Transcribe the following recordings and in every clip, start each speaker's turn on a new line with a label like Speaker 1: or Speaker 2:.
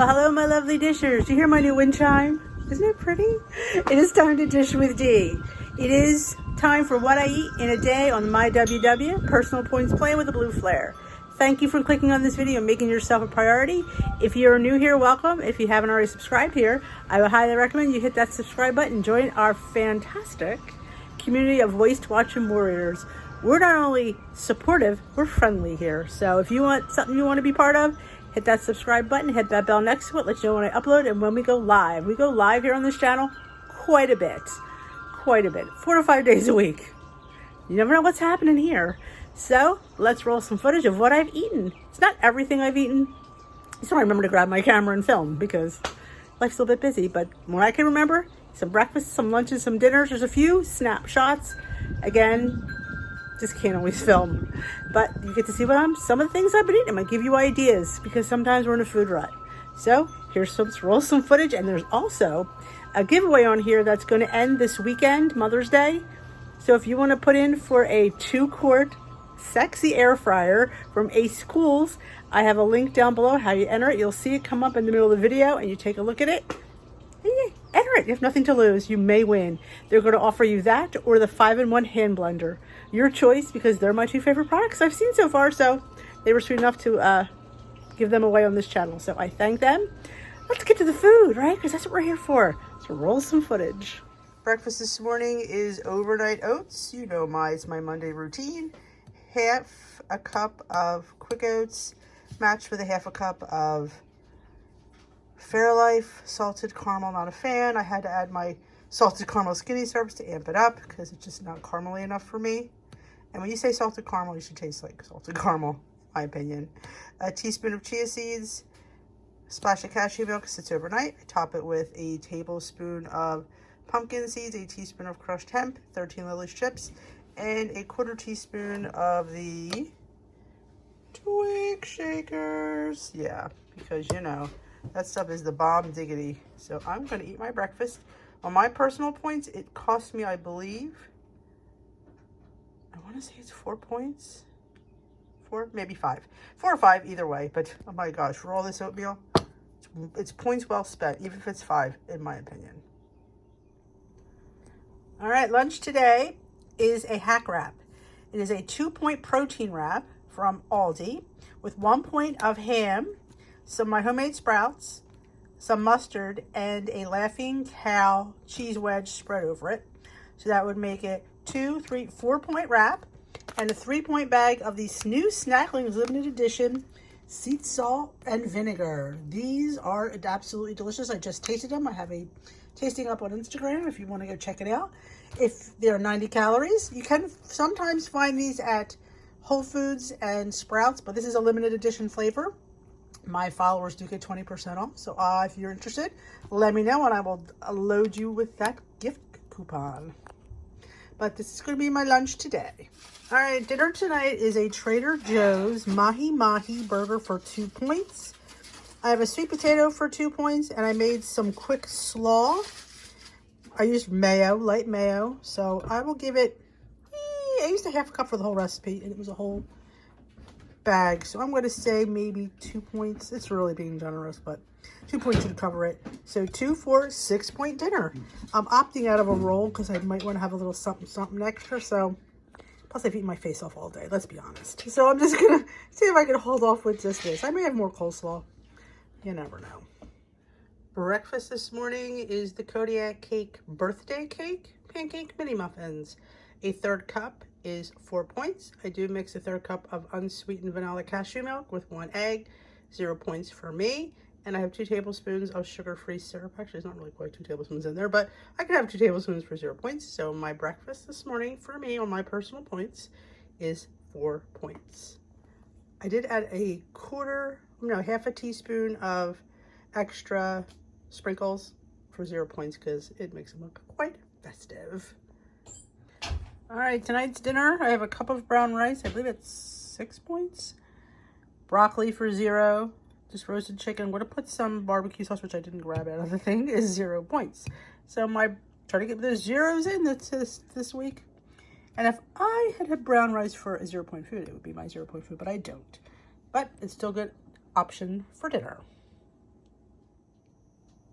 Speaker 1: Well, hello, my lovely dishers. Do you hear my new wind chime? Isn't it pretty? It is time to dish with D. It is time for what I eat in a day on my WW, Personal Points Plan with a Blue Flare. Thank you for clicking on this video and making yourself a priority. If you're new here, welcome. If you haven't already subscribed here, I would highly recommend you hit that subscribe button and join our fantastic community of waist-watching warriors. We're not only supportive, we're friendly here. So if you want something you want to be part of, hit that subscribe button, hit that bell next to it, let you know when I upload and when we go live. We go live here on this channel quite a bit, 4 to 5 days a week. You never know what's happening here. So let's roll some footage of what I've eaten. It's not everything I've eaten. So I remember to grab my camera and film because life's a little bit busy, but when I can remember, some breakfasts, some lunches, some dinners, there's a few snapshots. Again, just can't always film, but you get to see some of the things I've been eating. I might give you ideas because sometimes we're in a food rut. So let's roll some footage. And there's also a giveaway on here that's going to end this weekend, Mother's Day. So if you want to put in for a 2-quart sexy air fryer from Ace Cools, I have a link down below how you enter it. You'll see it come up in the middle of the video and you take a look at it. Enter it. You have nothing to lose. You may win. They're going to offer you that or the 5-in-1 hand blender. Your choice, because they're my 2 favorite products I've seen so far. So they were sweet enough to give them away on this channel. So I thank them. Let's get to the food, right? Because that's what we're here for. So roll some footage. Breakfast this morning is overnight oats. You know it's my Monday routine. Half a cup of quick oats matched with a half a cup of Fairlife salted caramel. Not a fan. I had to add my salted caramel skinny syrups to amp it up because it's just not caramely enough for me. And when you say salted caramel, you should taste like salted caramel, my opinion. A teaspoon of chia seeds, a splash of cashew milk, sits overnight. I top it with a tablespoon of pumpkin seeds, a teaspoon of crushed hemp, 13 Lily's chips, and a 1/4 teaspoon of the twig shakers. Yeah, because you know that stuff is the bomb diggity. So I'm going to eat my breakfast. On my personal points, it cost me, I believe, I want to say it's 4 points. 4, maybe 5. 4 or 5, either way. But, oh my gosh, for all this oatmeal, it's points well spent, even if it's 5, in my opinion. All right, lunch today is a hack wrap. It is a 2-point protein wrap from Aldi with 1 point of ham, some of my homemade sprouts, some mustard, and a Laughing Cow cheese wedge spread over it. So that would make it 2, 3, 4-point wrap and a 3-point bag of these new Snacklings limited edition sea salt and vinegar. These are absolutely delicious. I just tasted them. I have a tasting up on Instagram if you want to go check it out. If they're 90 calories, you can sometimes find these at Whole Foods and Sprouts, but this is a limited edition flavor. My followers do get 20% off. So if you're interested, let me know and I will load you with that gift coupon. But this is going to be my lunch today. All right, dinner tonight is a Trader Joe's Mahi Mahi burger for 2 points. I have a sweet potato for 2 points and I made some quick slaw. I used mayo, light mayo. So I will give it, I used a half a cup for the whole recipe and it was a whole bag. So I'm going to say maybe 2 points. It's really being generous, but 2 points should cover it. So 2 for 6-point dinner. I'm opting out of a roll because I might want to have a little something extra. So plus I've eaten my face off all day, let's be honest. So I'm just going to see if I can hold off with just this. I may have more coleslaw. You never know. Breakfast this morning is the Kodiak Cake birthday cake, pancake mini muffins. A 1/3 cup is 4 points. I do mix a 1/3 cup of unsweetened vanilla cashew milk with 1 egg, 0 points for me. And I have 2 tablespoons of sugar-free syrup. Actually, it's not really quite 2 tablespoons in there, but I can have 2 tablespoons for 0 points. So my breakfast this morning for me on my personal points is 4 points. I did add half a teaspoon of extra sprinkles for 0 points because it makes them look quite festive. All right, tonight's dinner, I have a cup of brown rice. I believe it's 6 points. Broccoli for 0. Just roasted chicken. I'm going to put some barbecue sauce, which I didn't grab out of the thing, is 0 points. So try to get those zeros in this week. And if I had brown rice for a 0-point food, it would be my 0-point food, but I don't. But it's still a good option for dinner.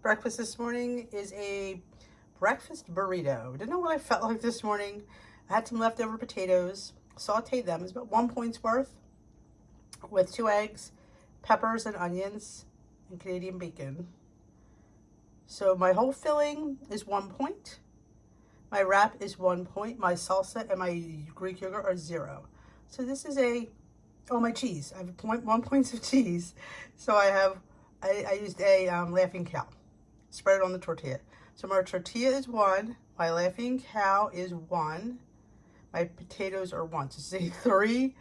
Speaker 1: Breakfast this morning is a breakfast burrito. Didn't know what I felt like this morning. I had some leftover potatoes, sauteed them. It's about 1 point's worth with 2 eggs, peppers and onions, and Canadian bacon. So my whole filling is 1 point. My wrap is 1 point. My salsa and my Greek yogurt are 0. So this is my cheese. I have 1 point of cheese. So I used a Laughing Cow. Spread it on the tortilla. So my tortilla is 1. My Laughing Cow is 1. My potatoes are 1. So it's a 3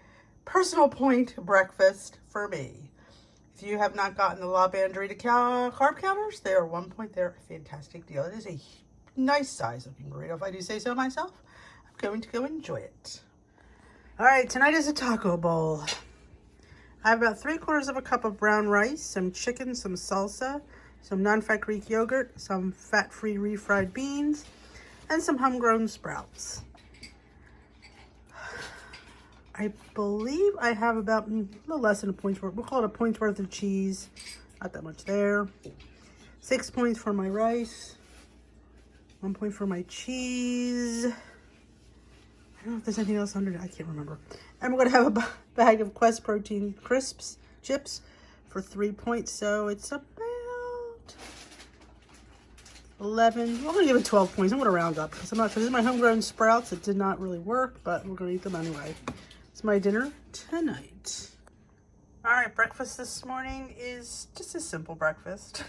Speaker 1: personal point breakfast for me. If you have not gotten the La Bandrita carb counters, they are 1 point. They're a fantastic deal. It is a nice size looking burrito, if I do say so myself. I'm going to go enjoy it. All right, tonight is a taco bowl. I have about 3/4 of a cup of brown rice, some chicken, some salsa, some non-fat Greek yogurt, some fat-free refried beans, and some homegrown sprouts. I believe I have about a little less than a point's worth. We'll call it a point's worth of cheese. Not that much there. 6 points for my rice. 1 point for my cheese. I don't know if there's anything else under it. I can't remember. And we're going to have a bag of Quest Protein Crisps chips for 3 points. So it's about 11. Well, I'm going to give it 12 points. I'm going to round up because this is my homegrown sprouts. It did not really work, but we're going to eat them anyway. It's my dinner tonight. All right, breakfast this morning is just a simple breakfast.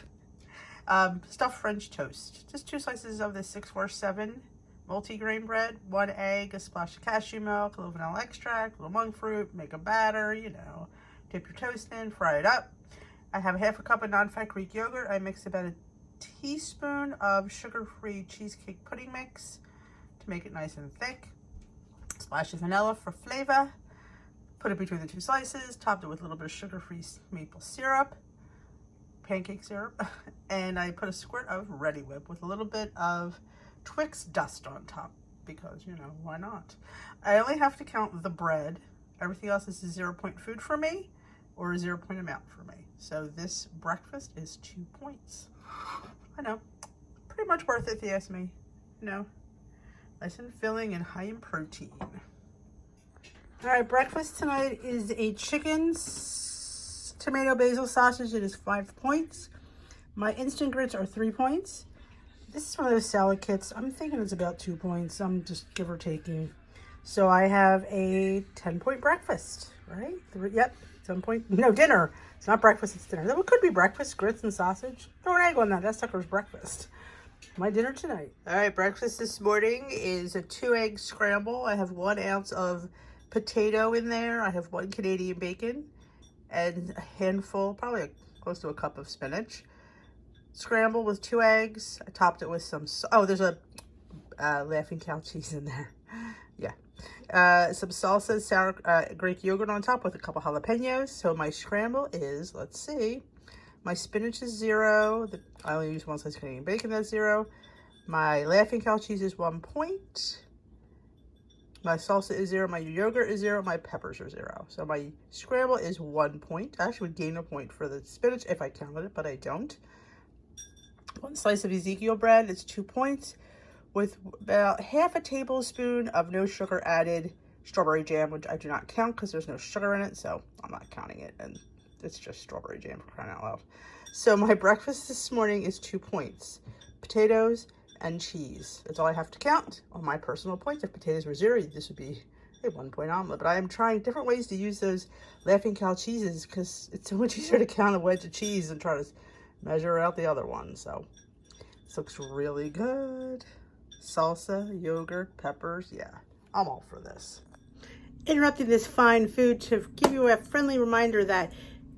Speaker 1: Stuffed French toast. Just 2 slices of the 647 multi-grain bread, 1 egg, a splash of cashew milk, a little vanilla extract, a little monk fruit, make a batter, dip your toast in, fry it up. I have 1/2 cup of non-fat Greek yogurt. I mix about a teaspoon of sugar-free cheesecake pudding mix to make it nice and thick. Splash of vanilla for flavor. Put it between the 2 slices, topped it with a little bit of sugar-free maple syrup, pancake syrup, and I put a squirt of Ready Whip with a little bit of Twix dust on top because, why not? I only have to count the bread. Everything else is a 0 point food for me or a 0 point amount for me. So this breakfast is 2 points. I know, pretty much worth it if you ask me. Nice and filling and high in protein. All right, breakfast tonight is a chicken tomato basil sausage. It is 5 points. My instant grits are 3 points. This is one of those salad kits. I'm thinking it's about 2 points. I'm just give or taking. So I have a 10-point breakfast, right? Yep, 10 point. No, dinner. It's not breakfast, it's dinner. That could be breakfast, grits and sausage. Throw an egg on that. That sucker's breakfast. My dinner tonight. All right, breakfast this morning is a 2-egg scramble. I have 1 ounce of potato in there. I have 1 Canadian bacon and a handful, probably close to a cup of spinach. Scramble with 2 eggs. I topped it with some, there's a Laughing Cow cheese in there. Yeah. Some salsa, sour Greek yogurt on top with a couple jalapenos. So my scramble is, let's see, my spinach is 0. I only use 1 slice of Canadian bacon, that's 0. My Laughing Cow cheese is 1 point. My salsa is 0. My yogurt is 0. My peppers are 0. So my scramble is 1 point. I actually would gain a point for the spinach if I counted it, but I don't. 1 slice of Ezekiel bread is 2 points with about 1/2 tablespoon of no sugar added strawberry jam, which I do not count because there's no sugar in it, so I'm not counting it. And it's just strawberry jam for crying out loud. So my breakfast this morning is 2 points. Potatoes and cheese. That's all I have to count on my personal points. If potatoes were 0, this would be a 1 point omelet. But I am trying different ways to use those Laughing Cow cheeses because it's so much easier to count a wedge of cheese and try to measure out the other one. So this looks really good. Salsa, yogurt, peppers. Yeah, I'm all for this. Interrupting this fine food to give you a friendly reminder that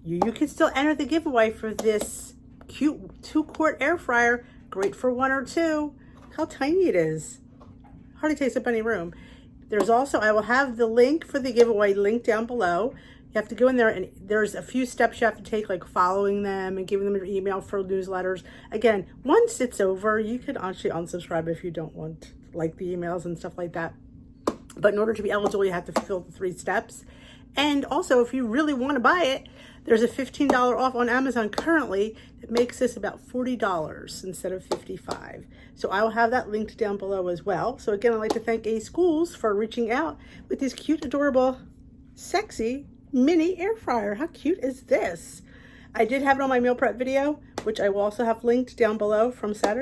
Speaker 1: you can still enter the giveaway for this cute 2-quart air fryer. Great for 1 or 2. How tiny it is. Hardly takes up any room. There's also, I will have the link for the giveaway link down below. You have to go in there and there's a few steps you have to take, like following them and giving them your email for newsletters. Again, once it's over, you can actually unsubscribe if you don't want like the emails and stuff like that. But in order to be eligible, you have to fulfill the 3 steps. And also, if you really want to buy it, There's a $15 off on Amazon currently. It makes this about $40 instead of $55. So I will have that linked down below as well. So again, I'd like to thank A Schools for reaching out with this cute, adorable, sexy mini air fryer. How cute is this? I did have it on my meal prep video, which I will also have linked down below from Saturday.